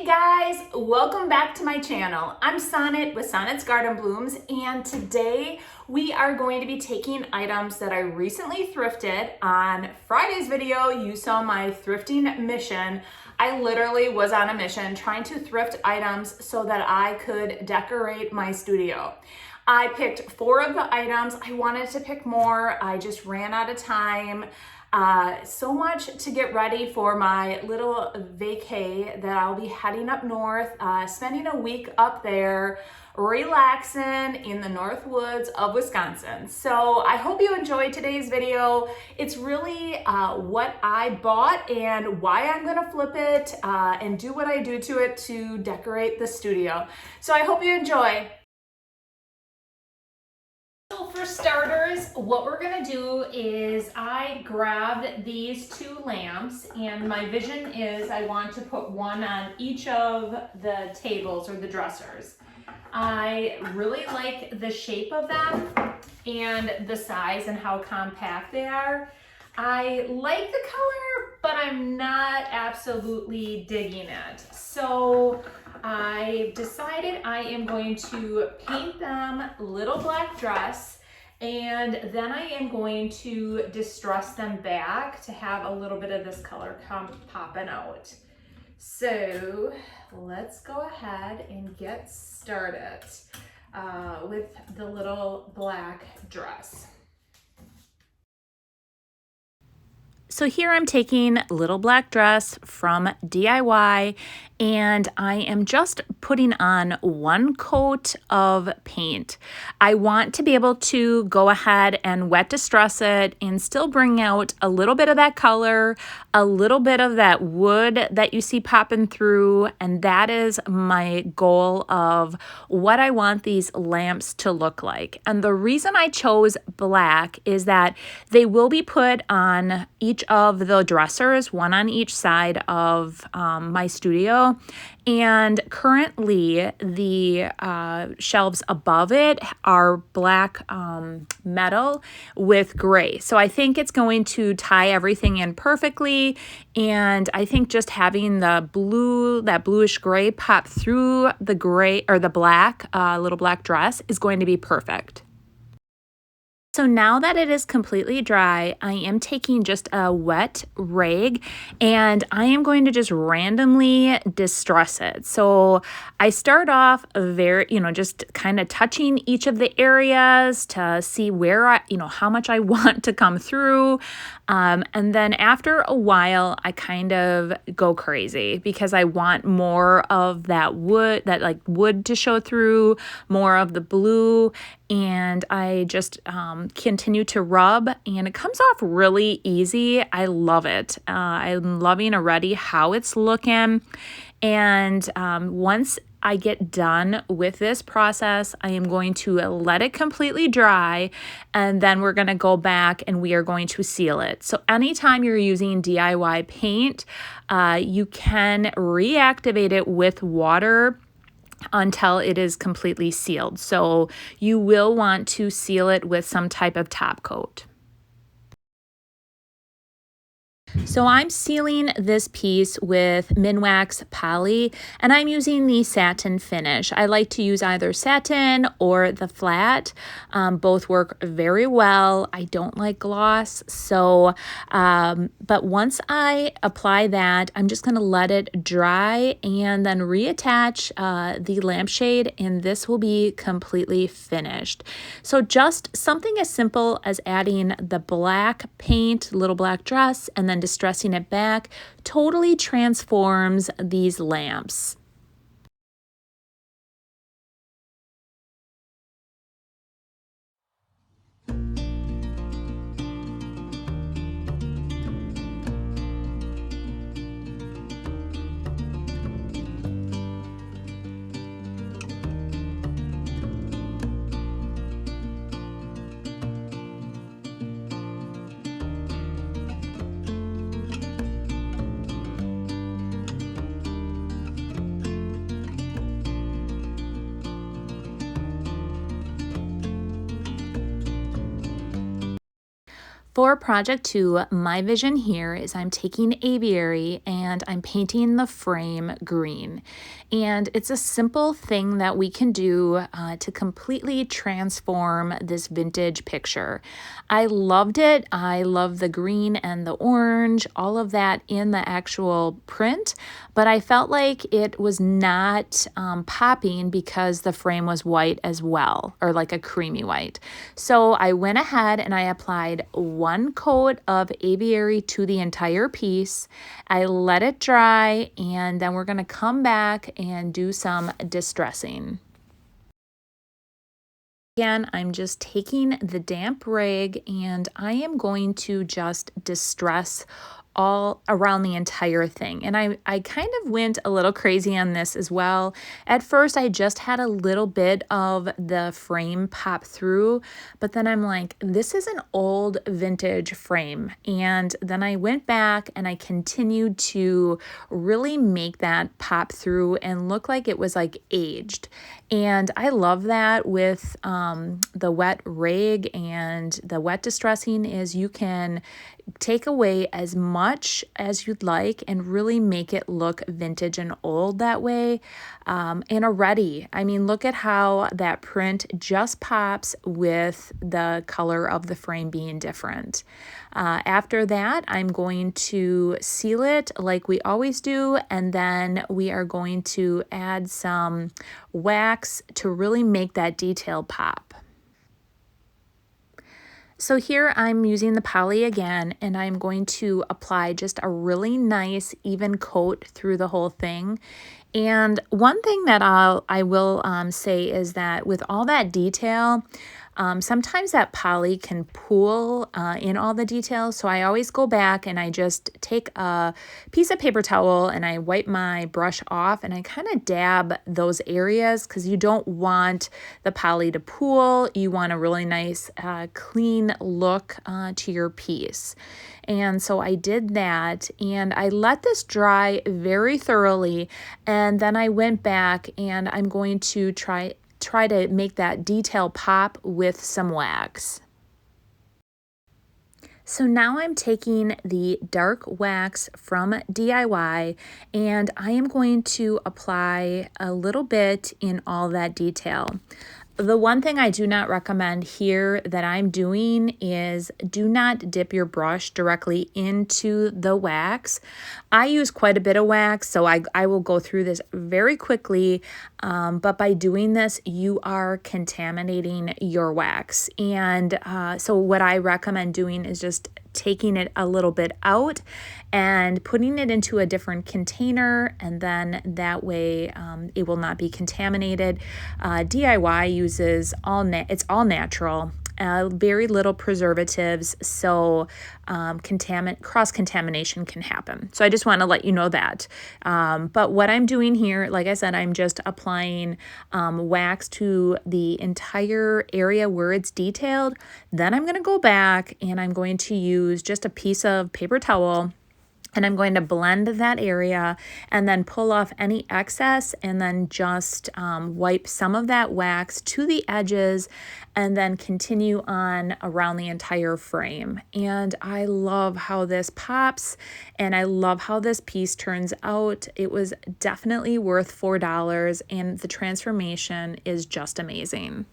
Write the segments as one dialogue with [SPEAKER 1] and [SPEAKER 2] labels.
[SPEAKER 1] Hey guys, welcome back to my channel. I'm Sonnet with Sonnet's Garden Blooms, and today we are going to be taking items that I recently thrifted. On Friday's video, you saw my thrifting mission. I literally was on a mission trying to thrift items so that I could decorate my studio. I picked 4 of the items. I wanted to pick more. I just ran out of time. So much to get ready for my little vacay that I'll be heading up north, spending a week up there, relaxing in the north woods of Wisconsin. So I hope you enjoyed today's video. It's really what I bought and why I'm gonna flip it and do what I do to it to decorate the studio. So I hope you enjoy. So for starters, what we're gonna do is I grabbed these 2 lamps, and my vision is I want to put one on each of the tables or the dressers. I really like the shape of them and the size and how compact they are. I like the color, but I'm not absolutely digging it. So I decided I am going to paint them little black dress, and then I am going to distress them back to have a little bit of this color popping out. So let's go ahead and get started with the little black dress. So here I'm taking Little Black Dress from DIY, and I am just putting on 1 coat of paint. I want to be able to go ahead and wet distress it and still bring out a little bit of that color, a little bit of that wood that you see popping through, and that is my goal of what I want these lamps to look like. And the reason I chose black is that they will be put on each of the dressers, one on each side of my studio. And currently the shelves above it are black metal with gray. So I think it's going to tie everything in perfectly. And I think just having the blue, that bluish gray pop through the gray or the black, little black dress is going to be perfect. So now that it is completely dry, I am taking just a wet rag and I am going to just randomly distress it. So I start off just kind of touching each of the areas to see where how much I want to come through. And then after a while, I kind of go crazy because I want more of that wood to show through, more of the blue. And I just continue to rub, and it comes off really easy. I love it. I'm loving already how it's looking. And once I get done with this process, I am going to let it completely dry, and then we're going to go back and we are going to seal it. So anytime you're using DIY paint, you can reactivate it with water until it is completely sealed. So you will want to seal it with some type of top coat. So I'm sealing this piece with Minwax Poly, and I'm using the satin finish. I like to use either satin or the flat. Both work very well. I don't like gloss, so but once I apply that, I'm just going to let it dry and then reattach the lampshade, and this will be completely finished. So just something as simple as adding the black paint, little black dress, and then distressing it back totally transforms these lamps. For project 2, my vision here is I'm taking aviary and I'm painting the frame green. And it's a simple thing that we can do to completely transform this vintage picture. I loved it. I love the green and the orange, all of that in the actual print, but I felt like it was not popping because the frame was white as well, or like a creamy white. So I went ahead and I applied one coat of aviary to the entire piece. I let it dry, and then we're going to come back and do some distressing. Again, I'm just taking the damp rag and I am going to just distress all around the entire thing. And I kind of went a little crazy on this as well. At first, I just had a little bit of the frame pop through, but then I'm like, this is an old vintage frame. And then I went back and I continued to really make that pop through and look like it was like aged. And I love that with the wet rag and the wet distressing is you can take away as much as you'd like and really make it look vintage and old that way. And already, I mean, look at how that print just pops with the color of the frame being different. After that, I'm going to seal it like we always do, and then we are going to add some wax to really make that detail pop. So here I'm using the poly again, and I'm going to apply just a really nice even coat through the whole thing. And one thing that I will say is that with all that detail, sometimes that poly can pool in all the details. So I always go back and I just take a piece of paper towel and I wipe my brush off and I kind of dab those areas because you don't want the poly to pool. You want a really nice clean look to your piece. And so I did that and I let this dry very thoroughly, and then I went back and I'm going to try to make that detail pop with some wax. So now I'm taking the dark wax from DIY and I am going to apply a little bit in all that detail. The one thing I do not recommend here that I'm doing is do not dip your brush directly into the wax. I use quite a bit of wax, so I will go through this very quickly, but by doing this, you are contaminating your wax. And so what I recommend doing is just taking it a little bit out and putting it into a different container, and then that way it will not be contaminated. DIY uses it's all natural, very little preservatives, so cross-contamination can happen. So I just want to let you know that. But what I'm doing here, like I said, I'm just applying wax to the entire area where it's detailed. Then I'm going to go back and I'm going to use just a piece of paper towel, and I'm going to blend that area and then pull off any excess and then just wipe some of that wax to the edges and then continue on around the entire frame. And I love how this pops and I love how this piece turns out. It was definitely worth $4 and the transformation is just amazing.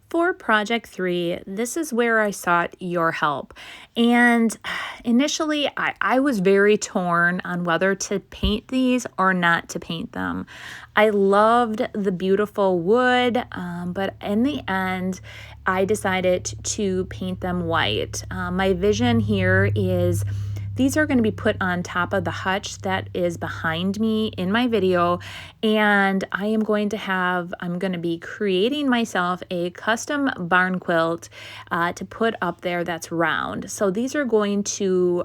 [SPEAKER 1] For project 3, this is where I sought your help. And initially, I was very torn on whether to paint these or not to paint them. I loved the beautiful wood, but in the end, I decided to paint them white. My vision here is These are going to be put on top of the hutch that is behind me in my video, and I'm going to be creating myself a custom barn quilt to put up there that's round. So these are going to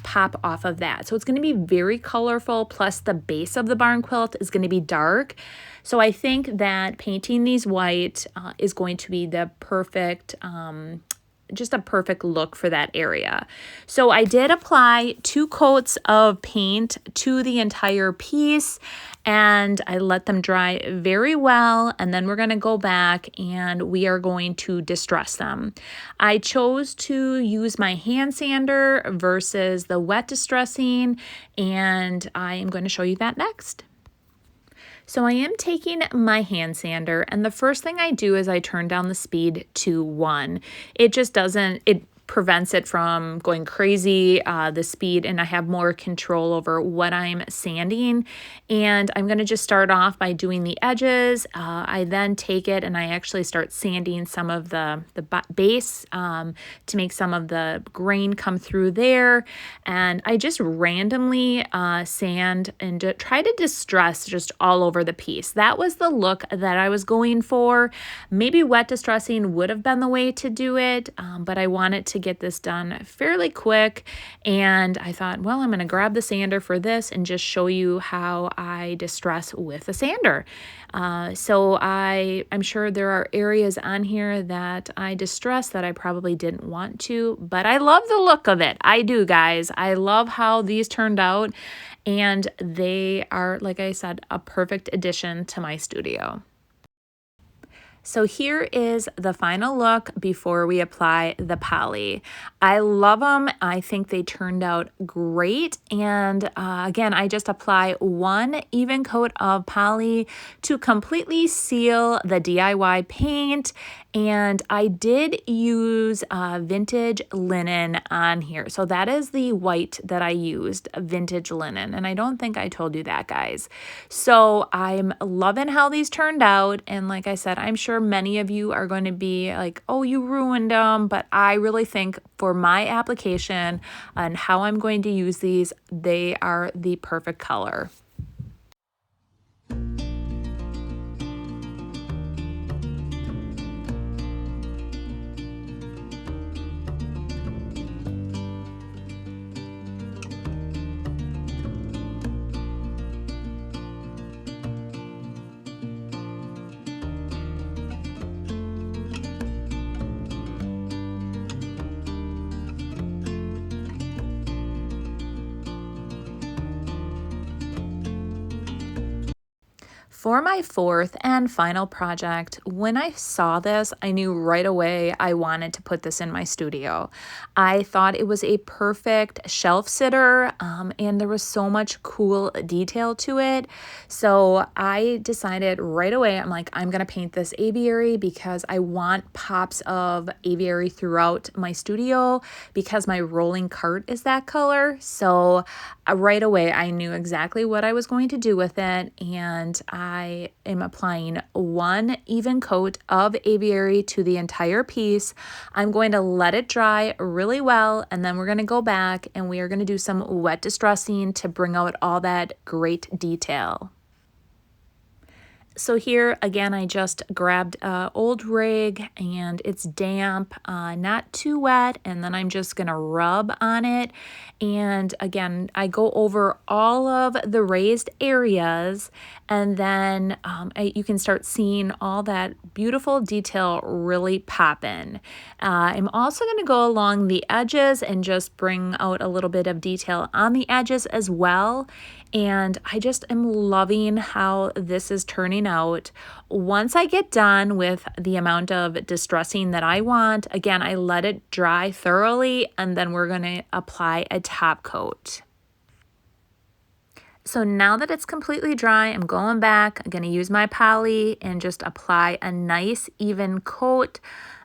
[SPEAKER 1] pop off of that. So it's going to be very colorful, plus the base of the barn quilt is going to be dark. So I think that painting these white is going to be the perfect just a perfect look for that area. So I did apply 2 coats of paint to the entire piece, and I let them dry very well, and then we're going to go back and we are going to distress them. I chose to use my hand sander versus the wet distressing, and I am going to show you that next. So I am taking my hand sander, and the first thing I do is I turn down the speed to 1. It prevents it from going crazy, the speed, and I have more control over what I'm sanding. And I'm going to just start off by doing the edges. I then take it and I actually start sanding some of the base to make some of the grain come through there. And I just randomly sand and try to distress just all over the piece. That was the look that I was going for. Maybe wet distressing would have been the way to do it, but I wanted to get this done fairly quick, and I thought, well, I'm going to grab the sander for this and just show you how I distress with a sander. So I'm sure there are areas on here that I distress that I probably didn't want to, but I love the look of it. I do, guys. I love how these turned out, and they are, like I said, a perfect addition to my studio. So here is the final look before we apply the poly. I love them. I think they turned out great. And again, I just apply 1 even coat of poly to completely seal the DIY paint. And I did use vintage linen on here. So that is the white that I used, vintage linen. And I don't think I told you that, guys. So I'm loving how these turned out. And like I said, I'm sure many of you are going to be like, oh, you ruined them. But I really think for my application and how I'm going to use these, they are the perfect color. For my 4th and final project, when I saw this, I knew right away I wanted to put this in my studio. I thought it was a perfect shelf sitter, and there was so much cool detail to it. So I decided right away, I'm like, I'm going to paint this aviary because I want pops of aviary throughout my studio because my rolling cart is that color. So right away, I knew exactly what I was going to do with it, and I am applying 1 even coat of aviary to the entire piece. I'm going to let it dry really well, and then we're going to go back and we are going to do some wet distressing to bring out all that great detail. So here again, I just grabbed an old rig and it's damp, not too wet, and then I'm just gonna rub on it. And again, I go over all of the raised areas, and then you can start seeing all that beautiful detail really pop in. I'm also gonna go along the edges and just bring out a little bit of detail on the edges as well. And I just am loving how this is turning out. Once I get done with the amount of distressing that I want, again, I let it dry thoroughly, and then we're going to apply a top coat. So now that it's completely dry, I'm going back. I'm going to use my poly and just apply a nice even coat.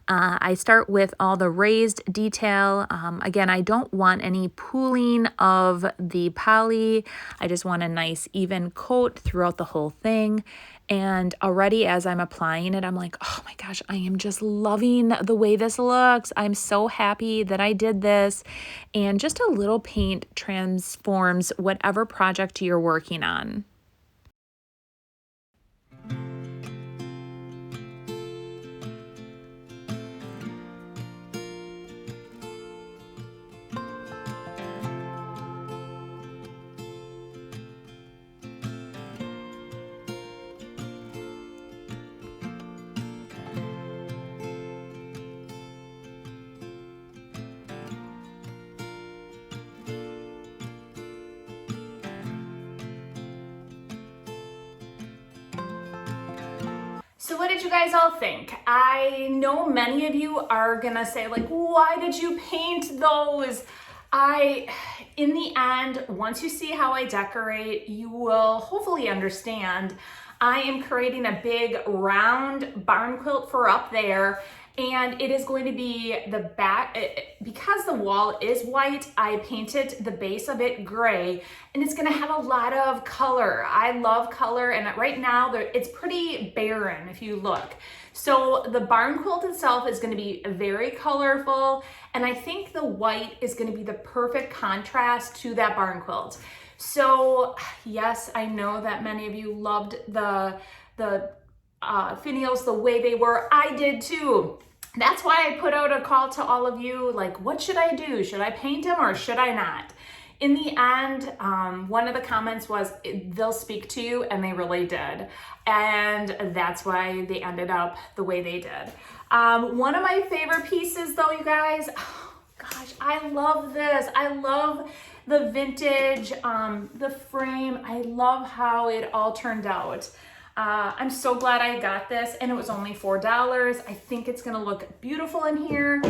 [SPEAKER 1] I start with all the raised detail. Again, I don't want any pooling of the poly. I just want a nice even coat throughout the whole thing. And already as I'm applying it, I'm like, oh my gosh, I am just loving the way this looks. I'm so happy that I did this. And just a little paint transforms whatever project you're working on. So what did you guys all think? I know many of you are gonna say like, why did you paint those? In the end, once you see how I decorate, you will hopefully understand. I am creating a big round barn quilt for up there, and it is going to be the back, because the wall is white, I painted the base of it gray, and it's gonna have a lot of color. I love color, and right now it's pretty barren if you look. So the barn quilt itself is gonna be very colorful, and I think the white is gonna be the perfect contrast to that barn quilt. So yes, I know that many of you loved the finials the way they were. I did too. That's why I put out a call to all of you, like, what should I do? Should I paint them or should I not? In the end, one of the comments was, they'll speak to you, and they really did. And that's why they ended up the way they did. One of my favorite pieces though, you guys, oh gosh, I love this. I love the vintage, the frame. I love how it all turned out. I'm so glad I got this, and it was only $4. I think it's gonna look beautiful in here.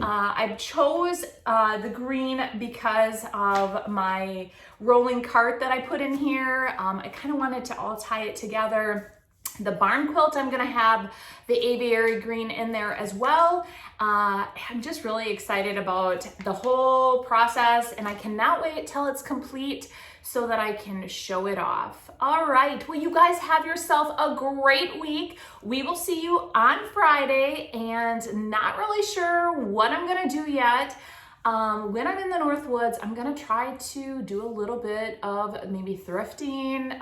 [SPEAKER 1] I chose the green because of my rolling cart that I put in here. I kind of wanted to all tie it together. The barn quilt, I'm gonna have the aviary green in there as well. I'm just really excited about the whole process, and I cannot wait till it's complete so that I can show it off. All right, well, you guys have yourself a great week. We will see you on Friday, and not really sure what I'm gonna do yet. When I'm in the Northwoods, I'm gonna try to do a little bit of maybe thrifting,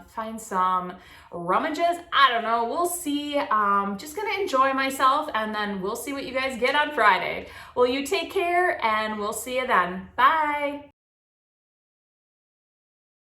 [SPEAKER 1] find some rummages. I don't know, we'll see. Just gonna enjoy myself, and then we'll see what you guys get on Friday. Well, you take care, and we'll see you then. Bye.